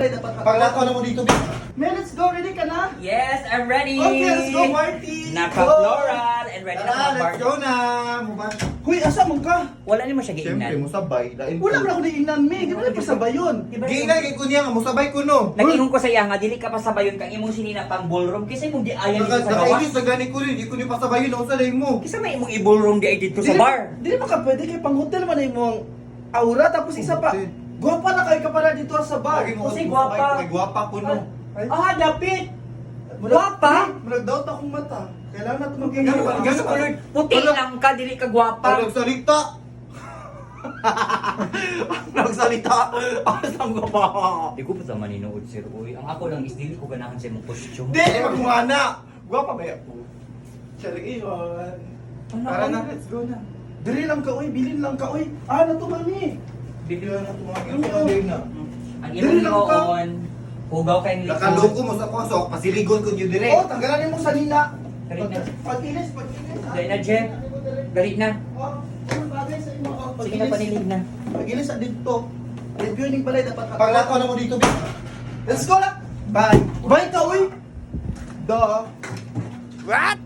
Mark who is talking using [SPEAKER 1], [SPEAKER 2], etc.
[SPEAKER 1] Paglakaw na mo dito, Big.
[SPEAKER 2] Man, let's go. Ready ka na?
[SPEAKER 3] Yes, I'm ready!
[SPEAKER 2] Okay, let's go, Marty!
[SPEAKER 3] Naka-floral and ready na
[SPEAKER 1] Tara,
[SPEAKER 3] mga
[SPEAKER 1] let's
[SPEAKER 3] bar.
[SPEAKER 1] go na! Muban.
[SPEAKER 2] Huy, asa mo ka?
[SPEAKER 3] Wala naman siya
[SPEAKER 1] Siyempre,
[SPEAKER 3] giingnan.
[SPEAKER 1] musabay.
[SPEAKER 2] Wala mo na ako naiingnan, me. Di ba na pasabay yun?
[SPEAKER 1] Giingay kay kunya nga, musabay ko no.
[SPEAKER 3] Nag-ingon ko sa iya nga, dili ka pa sabayon kang imong sinina pang ballroom kasi mong di ayan dito sa
[SPEAKER 1] Nakainis
[SPEAKER 3] gawas.
[SPEAKER 1] sa gani ko rin, di ko ni pasabayin ako sa day mo.
[SPEAKER 3] Kasi may imong i-ballroom di ay dito sa bar.
[SPEAKER 2] Di ba ka pwede kay pang hotel man ay mong aura tapos isa pa.
[SPEAKER 1] Hotel.
[SPEAKER 2] Gwapa na kayo ka pala dito sa bar.
[SPEAKER 1] Lagi mo
[SPEAKER 3] Kasi
[SPEAKER 1] ako
[SPEAKER 3] gwapa.
[SPEAKER 1] musabay, kay gwapa ko no.
[SPEAKER 3] Ah, dapit! Gwapa?
[SPEAKER 2] Nag-doubt akong mata. Kailangan na tumagay
[SPEAKER 1] Gano'n ba?
[SPEAKER 3] Gano'n
[SPEAKER 1] Gano'n ba?
[SPEAKER 3] puti lang ka, dili ka gwapa.
[SPEAKER 1] Nagsalita! Nagsalita! Asang ko ba?
[SPEAKER 3] Di ko pa sa maninood, sir. Uy, ang ako lang is dili ko ganahan sa imong costume.
[SPEAKER 1] Hindi! Magmana! Gwapa ba ako? Chariyon. Tara na, let's go na.
[SPEAKER 2] Dili lang ka, uy. Bilin lang ka, uy. Ah, na to, mami.
[SPEAKER 1] Bigyan na tumagin sa day na.
[SPEAKER 3] Ang
[SPEAKER 2] Dili
[SPEAKER 3] imong
[SPEAKER 2] lang ka.
[SPEAKER 3] noon, hugaw kay ni
[SPEAKER 1] Nakaloko mo sa pasok, pasiligon ko yun dire.
[SPEAKER 2] Oh, tanggalan mo sa nina.
[SPEAKER 3] Dali na.
[SPEAKER 2] Pag-inis.
[SPEAKER 3] Dali na, Jen. Dali na.
[SPEAKER 2] Oh, ano bagay sa imo?
[SPEAKER 3] Sige na, panilig na.
[SPEAKER 2] Pag-inis sa dito. Reviewing balay dapat
[SPEAKER 1] Paglakaw na mo dito, Big.
[SPEAKER 2] Let's go lang. Bye. Bye ka, uy. Duh.
[SPEAKER 1] What?